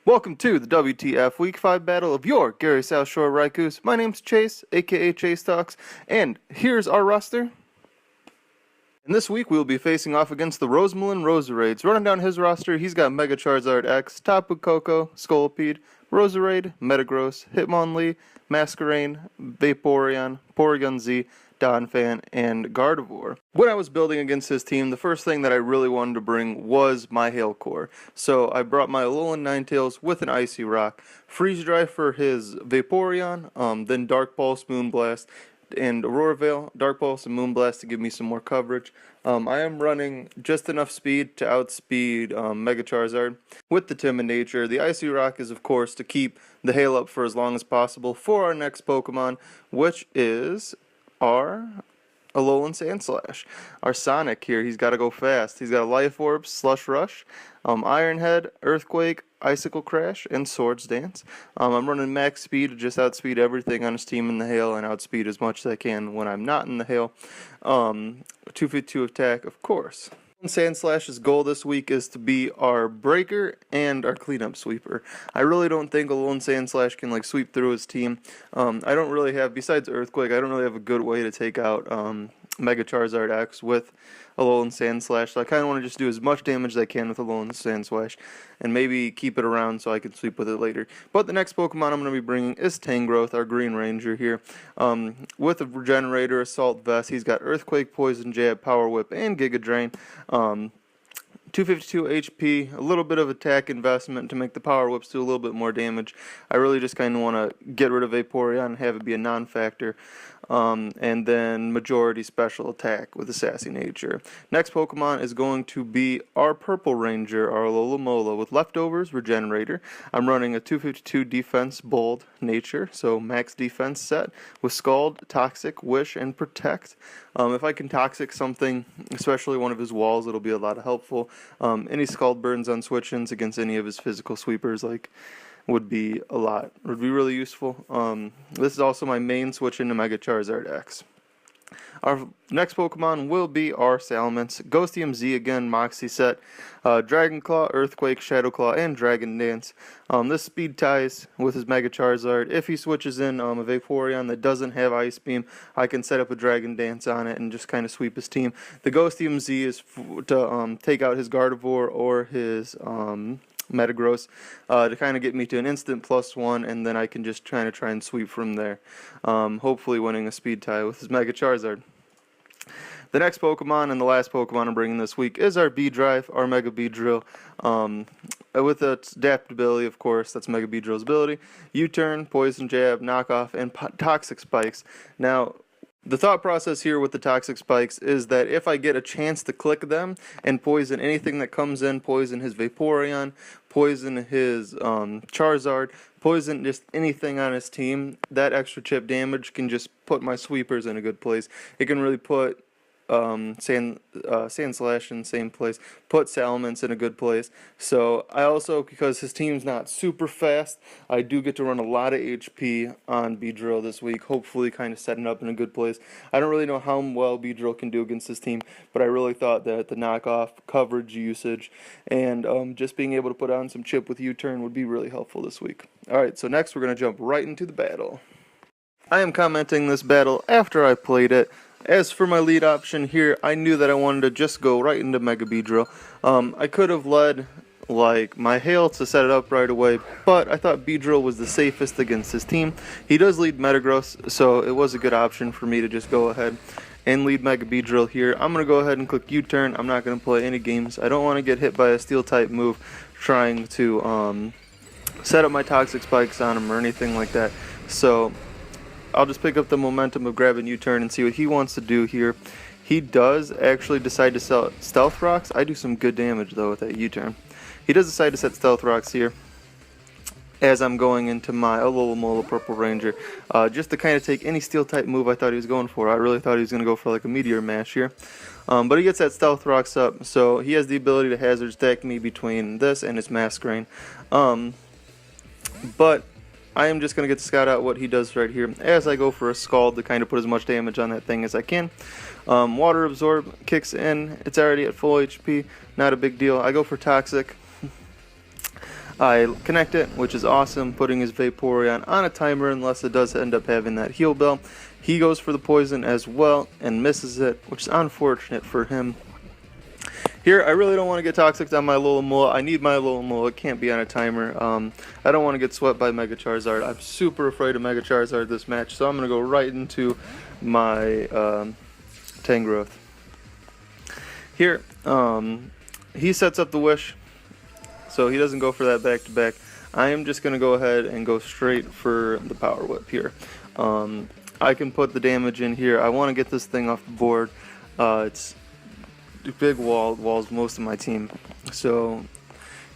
Welcome to the WTF Week 5 battle of your Gary Southshore Raikous. My name's Chase, aka Chase Talks, and here's our roster. And this week we'll be facing off against the Rosmalen Roserades. Running down his roster, he's got Mega Charizard X, Tapu Koko, Scolipede, Roserade, Metagross, Hitmonlee, Masquerain, Vaporeon, Porygon-Z, Donphan, and Gardevoir. When I was building against his team, the first thing that I really wanted to bring was my Hail Core. So I brought my Alolan Ninetales with an Icy Rock, Freeze Dry for his Vaporeon, then Dark Pulse, Moonblast, and Aurora Veil, Dark Pulse, and Moonblast to give me some more coverage. I am running just enough speed to outspeed Mega Charizard with the Timid nature. The Icy Rock is, of course, to keep the Hail up for as long as possible for our next Pokemon, which is our Alolan Sandslash. Our Sonic here, he's got to go fast. He's got a Life Orb, Slush Rush, Iron Head, Earthquake, Icicle Crash, and Swords Dance. I'm running max speed to just outspeed everything on his team in the hail and outspeed as much as I can when I'm not in the hail. 252 attack, of course. Sandslash's goal this week is to be our breaker and our cleanup sweeper. I really don't think Alolan Sandslash can sweep through his team. I don't really have, besides Earthquake, I don't really have a good way to take out Mega Charizard X with Alolan Sandslash, so I kind of want to just do as much damage as I can with Alolan Sandslash, and maybe keep it around so I can sweep with it later. But the next Pokemon I'm going to be bringing is Tangrowth, our Green Ranger here. With a Regenerator, Assault Vest, he's got Earthquake, Poison Jab, Power Whip, and Giga Drain. 252 HP, a little bit of attack investment to make the Power Whips do a little bit more damage. I really just kind of want to get rid of Vaporeon and have it be a non-factor. And then majority special attack with a sassy nature. Next Pokemon is going to be our Purple Ranger, our Alola with Leftovers, Regenerator. I'm running a 252 defense bold nature, so max defense set with Scald, Toxic, Wish, and Protect. If I can Toxic something, especially one of his walls, it'll be a lot of helpful. Any Scald burns on switch-ins against any of his physical sweepers, would be really useful. This is also my main switch into Mega Charizard X. Our next Pokemon will be our Salamence. Ghostium Z again, Moxie set. Dragon Claw, Earthquake, Shadow Claw, and Dragon Dance. This speed ties with his Mega Charizard. If he switches in a Vaporeon that doesn't have Ice Beam, I can set up a Dragon Dance on it and just kind of sweep his team. The Ghostium Z is to take out his Gardevoir or his Metagross to kind of get me to an instant +1, and then I can just try and sweep from there, hopefully winning a speed tie with his Mega Charizard. The next Pokemon and the last Pokemon I'm bringing this week is our Beedrive, our Mega Beedrill. With its adaptability, of course, that's Mega Beedrill's ability. U-Turn, Poison Jab, Knockoff, and Toxic Spikes. Now, the thought process here with the Toxic Spikes is that if I get a chance to click them and poison anything that comes in, poison his Vaporeon, poison his Charizard, poison just anything on his team, that extra chip damage can just put my sweepers in a good place. It can really put Sandslash in the same place, put Salamence in a good place. So I also, because his team's not super fast, I do get to run a lot of HP on Beedrill this week, hopefully kind of setting up in a good place. I don't really know how well Beedrill can do against his team, but I really thought that the knockoff, coverage usage, and just being able to put on some chip with U-Turn would be really helpful this week. Alright, so next we're going to jump right into the battle. I am commenting this battle after I played it. As for my lead option here, I knew that I wanted to just go right into Mega Beedrill. I could have led my Hail to set it up right away, but I thought Beedrill was the safest against his team. He does lead Metagross, so it was a good option for me to just go ahead and lead Mega Beedrill here. I'm going to go ahead and click U-Turn. I'm not going to play any games. I don't want to get hit by a Steel-type move trying to set up my Toxic Spikes on him or anything like that. So I'll just pick up the momentum of grabbing U-Turn and see what he wants to do here. He does actually decide to sell Stealth Rocks. I do some good damage though with that U-Turn. He does decide to set Stealth Rocks here as I'm going into my Alola Purple Ranger, just to kind of take any Steel-type move I thought he was going for. I really thought he was going to go for a Meteor Mash here. But he gets that Stealth Rocks up, so he has the ability to Hazard Stack me between this and his Masquerain. But I am just going to get to scout out what he does right here as I go for a Scald to kind of put as much damage on that thing as I can. Water Absorb kicks in. It's already at full HP. Not a big deal. I go for Toxic. I connect it, which is awesome, putting his Vaporeon on a timer unless it does end up having that heal bell. He goes for the poison as well and misses it, which is unfortunate for him. Here, I really don't want to get toxic on my Alomomola. I need my Alomomola. It can't be on a timer. I don't want to get swept by Mega Charizard. I'm super afraid of Mega Charizard this match, so I'm going to go right into my Tangrowth. Here, he sets up the Wish, so he doesn't go for that back-to-back. I am just going to go ahead and go straight for the Power Whip here. I can put the damage in here. I want to get this thing off the board. It's big walls most of my team. So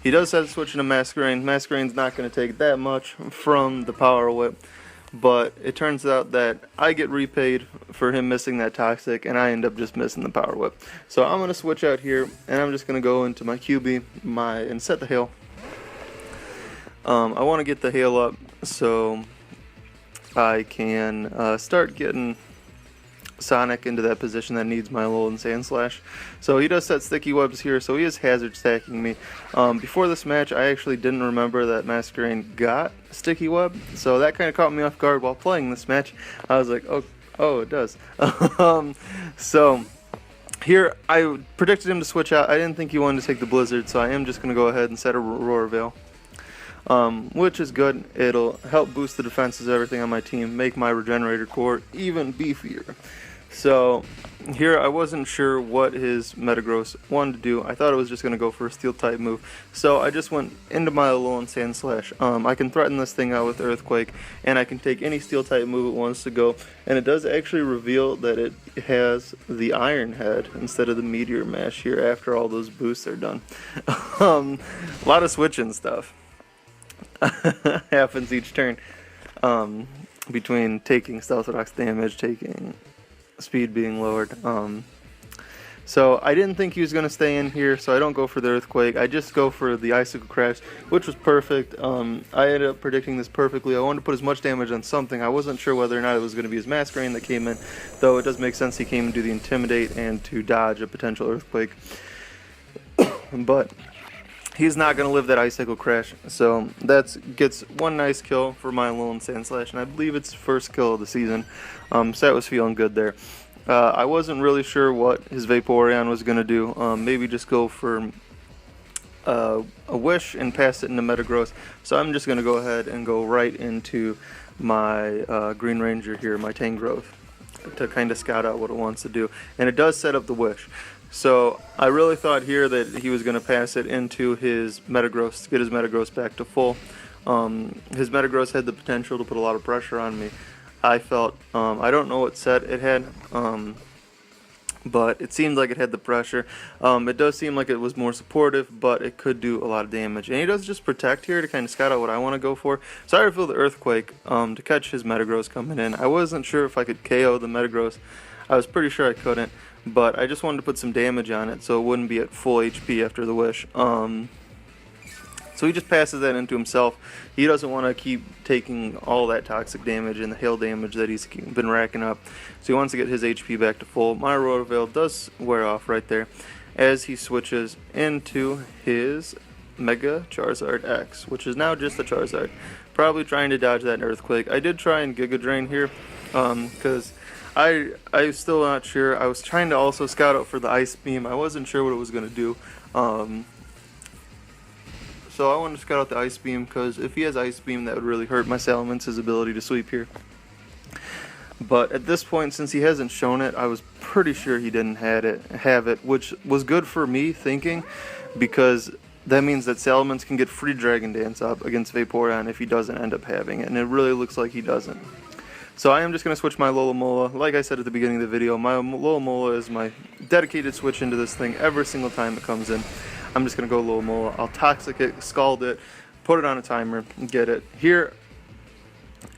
he does have to switch into Masquerain. Masquerain's not going to take that much from the Power Whip, but it turns out that I get repaid for him missing that Toxic, and I end up just missing the Power Whip. So I'm going to switch out here, and I'm just going to go into my QB and set the Hail. I want to get the Hail up so I can start getting Sonic into that position that needs my Alolan Sandslash. So he does set Sticky Webs here, so he is hazard stacking me. Before this match, I actually didn't remember that Masquerain got Sticky Web, so that kind of caught me off guard while playing this match. I was like, oh, it does. So here, I predicted him to switch out. I didn't think he wanted to take the Blizzard, so I am just going to go ahead and set a Roar Veil. Which is good. It'll help boost the defenses of everything on my team, make my Regenerator core even beefier. So here I wasn't sure what his Metagross wanted to do. I thought it was just going to go for a Steel type move, so I just went into my Alolan Sandslash. I can threaten this thing out with Earthquake, and I can take any Steel type move it wants to go, and it does actually reveal that it has the Iron Head instead of the Meteor Mash here after all those boosts are done. A lot of switching stuff happens each turn, between taking Stealth Rock's damage, taking speed being lowered. So I didn't think he was going to stay in here, so I don't go for the Earthquake. I just go for the Icicle Crash, which was perfect. I ended up predicting this perfectly. I wanted to put as much damage on something. I wasn't sure whether or not it was going to be his Masquerain that came in, though it does make sense he came to do the Intimidate and to dodge a potential Earthquake. But he's not going to live that Icicle Crash, so that gets one nice kill for my Alolan Sandslash, and I believe it's first kill of the season. So that was feeling good there. I wasn't really sure what his Vaporeon was going to do. Maybe just go for a Wish and pass it into Metagross. So I'm just going to go ahead and go right into my Green Ranger here, my Tangrowth, to kind of scout out what it wants to do. And it does set up the Wish. So I really thought here that he was going to pass it into his Metagross to get his Metagross back to full. His Metagross had the potential to put a lot of pressure on me. I felt, I don't know what set it had, but it seemed like it had the pressure. It does seem like it was more supportive, but it could do a lot of damage. And he does just protect here to kind of scout out what I want to go for. So I revealed the Earthquake to catch his Metagross coming in. I wasn't sure if I could KO the Metagross. I was pretty sure I couldn't, but I just wanted to put some damage on it so it wouldn't be at full HP after the Wish. So he just passes that into himself. He doesn't want to keep taking all that toxic damage and the hail damage that he's been racking up. So he wants to get his HP back to full. My Rotor Veil does wear off right there as he switches into his Mega Charizard X, which is now just a Charizard. Probably trying to dodge that Earthquake. I did try and Giga Drain here because I'm still not sure. I was trying to also scout out for the Ice Beam. I wasn't sure what it was going to do. So I wanted to scout out the Ice Beam because if he has Ice Beam, that would really hurt my Salamence' ability to sweep here. But at this point, since he hasn't shown it, I was pretty sure he didn't have it, which was good for me thinking, because that means that Salamence can get free Dragon Dance up against Vaporeon if he doesn't end up having it, and it really looks like he doesn't. So I am just going to switch my Alomomola. Like I said at the beginning of the video, my Alomomola is my dedicated switch into this thing every single time it comes in. I'm just going to go Alomomola. I'll Toxic it, Scald it, put it on a timer, and get it. Here,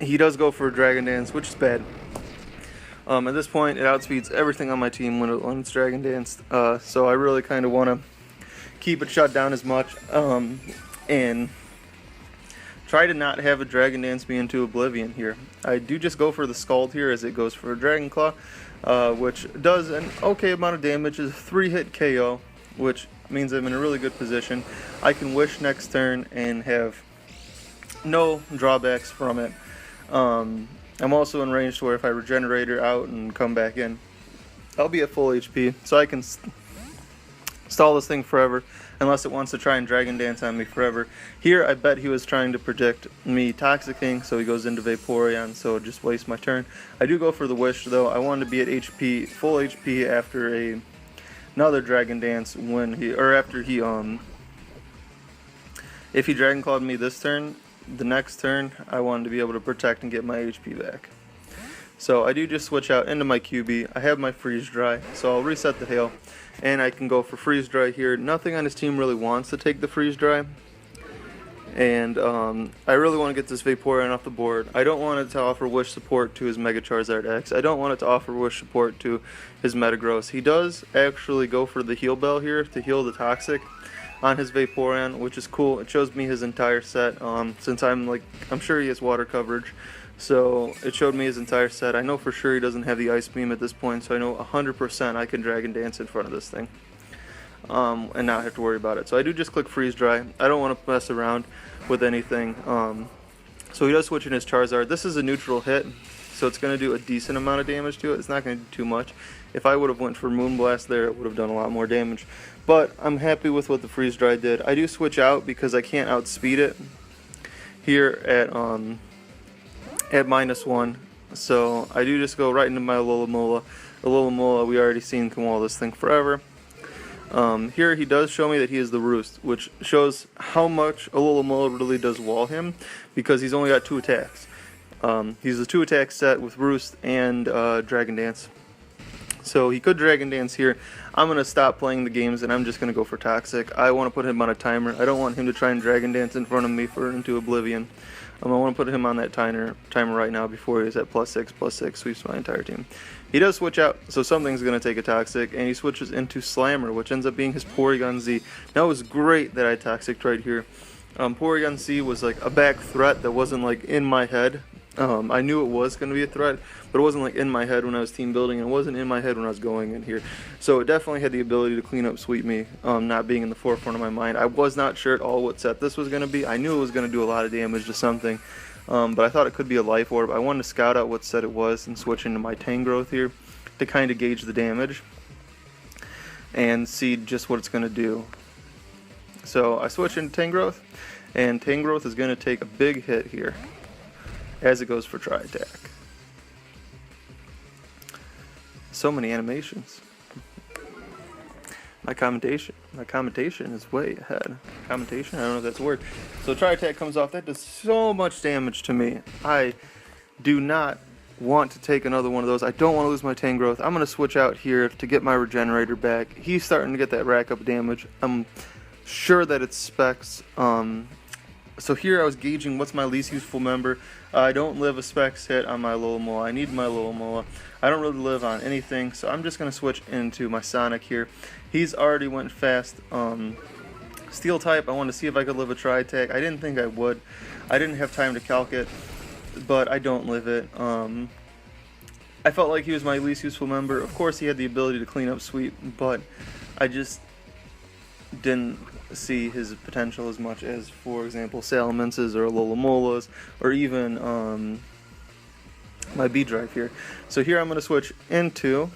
he does go for a Dragon Dance, which is bad. At this point, it outspeeds everything on my team when it's Dragon Danced. So I really kind of want to keep it shut down as much. And try to not have a Dragon Dance me into oblivion here. I do just go for the Scald here as it goes for a Dragon Claw, which does an okay amount of damage. It's a 3-hit KO, which means I'm in a really good position. I can wish next turn and have no drawbacks from it. I'm also in range to where if I regenerate her out and come back in, I'll be at full HP, so I can stall this thing forever unless it wants to try and Dragon Dance on me forever. Here I bet he was trying to predict me Toxicking, so he goes into Vaporeon, so just waste my turn. I do go for the Wish though. I wanted to be at HP, full HP after another Dragon Dance when if he Dragon Clawed me this turn, the next turn I wanted to be able to protect and get my HP back. So I do just switch out into my QB. I have my Freeze Dry, so I'll reset the Hail, and I can go for Freeze Dry here. Nothing on his team really wants to take the Freeze Dry, and I really want to get this Vaporeon off the board. I don't want it to offer Wish support to his Mega Charizard X. I don't want it to offer Wish support to his Metagross. He does actually go for the Heal Bell here to heal the Toxic on his Vaporeon, which is cool. It shows me his entire set, since I'm sure he has water coverage, so it showed me his entire set. I know for sure he doesn't have the Ice Beam at this point, so I know 100% I can Dragon Dance in front of this thing, and not have to worry about it. So I do just click Freeze Dry. I don't want to mess around with anything. So he does switch in his Charizard. This is a neutral hit, so it's going to do a decent amount of damage to it. It's not going to do too much. If I would have went for Moonblast there, it would have done a lot more damage. But I'm happy with what the Freeze Dry did. I do switch out because I can't outspeed it here at -1. So I do just go right into my Alola. Alola, we already seen can wall this thing forever. Here he does show me that he is the Roost, which shows how much Alola really does wall him, because he's only got 2 attacks. He's a 2-attack set with Roost and Dragon Dance. So he could Dragon Dance here. I'm going to stop playing the games and I'm just going to go for Toxic. I want to put him on a timer. I don't want him to try and Dragon Dance in front of me into Oblivion. I want to put him on that timer right now before he's at +6, sweeps my entire team. He does switch out, so something's going to take a Toxic, and he switches into Slammer, which ends up being his Porygon-Z. Now it was great that I Toxic'd right here. Porygon-Z was like a back threat that wasn't like in my head. I knew it was going to be a threat, but it wasn't like in my head when I was team building, and it wasn't in my head when I was going in here. So it definitely had the ability to clean up Sweep Me, not being in the forefront of my mind. I was not sure at all what set this was going to be. I knew it was going to do a lot of damage to something, but I thought it could be a Life Orb. I wanted to scout out what set it was and switch into my Tangrowth here to kind of gauge the damage and see just what it's going to do. So I switch into Tangrowth, and Tangrowth is going to take a big hit here as it goes for Tri-Attack. So many animations. My commentation is way ahead. Commentation? I don't know if that's a word. So Tri-Attack comes off. That does so much damage to me. I do not want to take another one of those. I don't want to lose my Tangrowth. I'm going to switch out here to get my Regenerator back. He's starting to get that rack up damage. I'm sure that it's Specs. So here I was gauging what's my least useful member. I don't live a Specs hit on my Alola. I need my Alola. I don't really live on anything, so I'm just going to switch into my Sonic here. He's already went fast. Steel type, I wanted to see if I could live a Tri-Attack. I didn't think I would. I didn't have time to calc it, but I don't live it. I felt like he was my least useful member. Of course, he had the ability to clean up Sweep, but I just didn't see his potential as much as, for example, Salamance's or Alola-Mola's, or even my B-Drive here. So here I'm going to switch into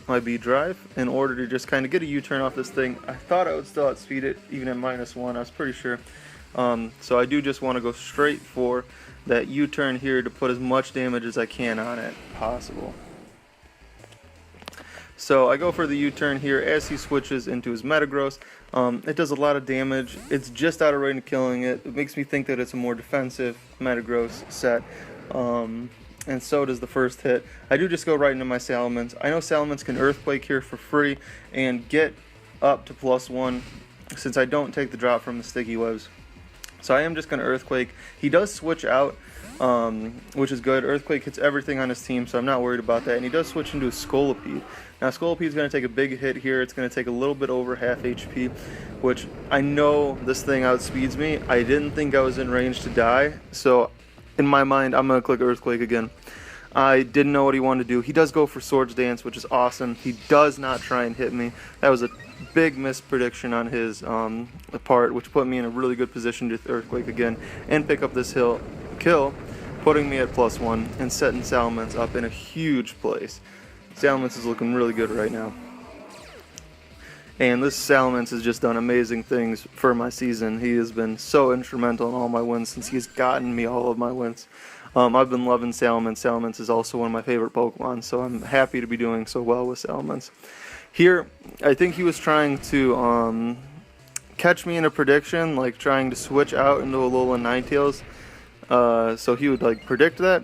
my B-Drive in order to just kind of get a U-turn off this thing. I thought I would still outspeed it even at -1, I was pretty sure. So I do just want to go straight for that U-turn here to put as much damage as I can on it possible. So I go for the U-turn here as he switches into his Metagross. It does a lot of damage. It's just out of range of killing it. It makes me think that it's a more defensive Metagross set. And so does the first hit. I do just go right into my Salamence. I know Salamence can Earthquake here for free and get up to +1 since I don't take the drop from the Sticky Webs. So I am just going to Earthquake. He does switch out, which is good. Earthquake hits everything on his team, so I'm not worried about that. And he does switch into a Scolipede. Now Scolipede is going to take a big hit here. It's going to take a little bit over half HP, which I know this thing outspeeds me. I didn't think I was in range to die, so in my mind, I'm going to click Earthquake again. I didn't know what he wanted to do. He does go for Swords Dance, which is awesome. He does not try and hit me. That was a big missed prediction on his part, which put me in a really good position to Earthquake again and pick up this kill, putting me at +1 and setting Salamence up in a huge place. Salamence is looking really good right now. And this Salamence has just done amazing things for my season. He has been so instrumental in all my wins since he's gotten me all of my wins. I've been loving Salamence. Salamence is also one of my favorite Pokemon, so I'm happy to be doing so well with Salamence. Here, I think he was trying to catch me in a prediction, like trying to switch out into Alolan Ninetales. So he would like predict that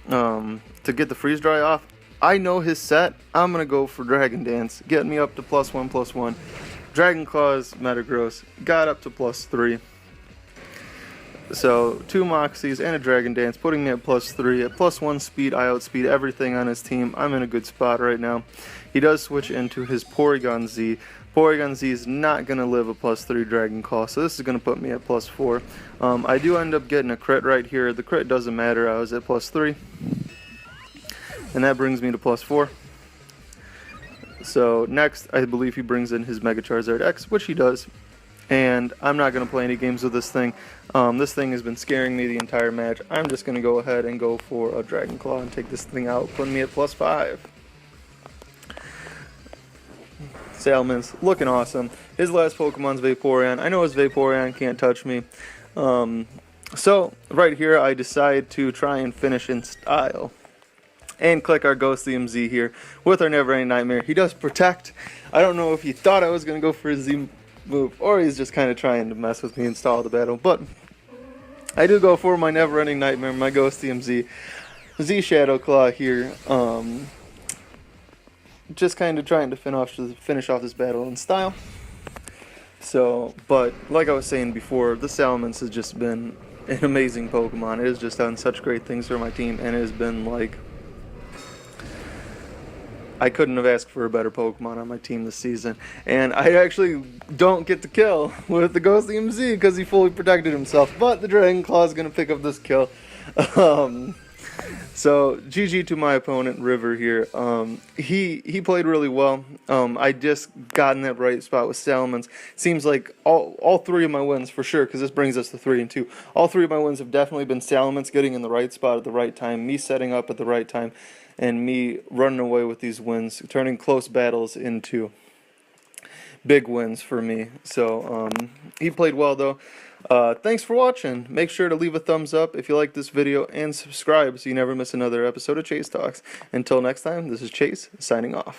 to get the freeze dry off. I know his set. I'm gonna go for Dragon Dance, getting me up to +1/+1. Dragon Claws, Metagross, got up to +3. So 2 Moxies and a Dragon Dance, putting me at +3. At +1 speed, I outspeed everything on his team. I'm in a good spot right now. He does switch into his Porygon-Z. Porygon-Z is not going to live a +3 Dragon Claw, so this is going to put me at +4. I do end up getting a crit right here. The crit doesn't matter. I was at +3. And that brings me to +4. So next, I believe he brings in his Mega Charizard X, which he does. And I'm not going to play any games with this thing. This thing has been scaring me the entire match. I'm just going to go ahead and go for a Dragon Claw and take this thing out, putting me at +5. Salamence, looking awesome. His last Pokemon's Vaporeon. I know his Vaporeon can't touch me. So, right here, I decide to try and finish in style. And click our Ghostium Z here with our Never Ending Nightmare. He does protect. I don't know if he thought I was going to go for a Z move, or he's just kind of trying to mess with me and stall the battle. But I do go for my Never Ending Nightmare, my Ghostium Z. Z Shadow Claw here. Just kind of trying to finish off this battle in style. So, but like I was saying before, the Salamence has just been an amazing Pokemon. It has just done such great things for my team, and it has been like, I couldn't have asked for a better Pokemon on my team this season. And I actually don't get the kill with the Ghostium Z because he fully protected himself. But the Dragon Claw is going to pick up this kill. So GG to my opponent, River here. He played really well. I just got in that right spot with Salamence. Seems like all 3 of my wins for sure, because this brings us to 3 and 2. All 3 of my wins have definitely been Salamence getting in the right spot at the right time, me setting up at the right time, and me running away with these wins, turning close battles into big wins for me. So he played well though. Thanks for watching. Make sure to leave a thumbs up if you like this video and subscribe so you never miss another episode of Chase Talks. Until next time, this is Chase signing off.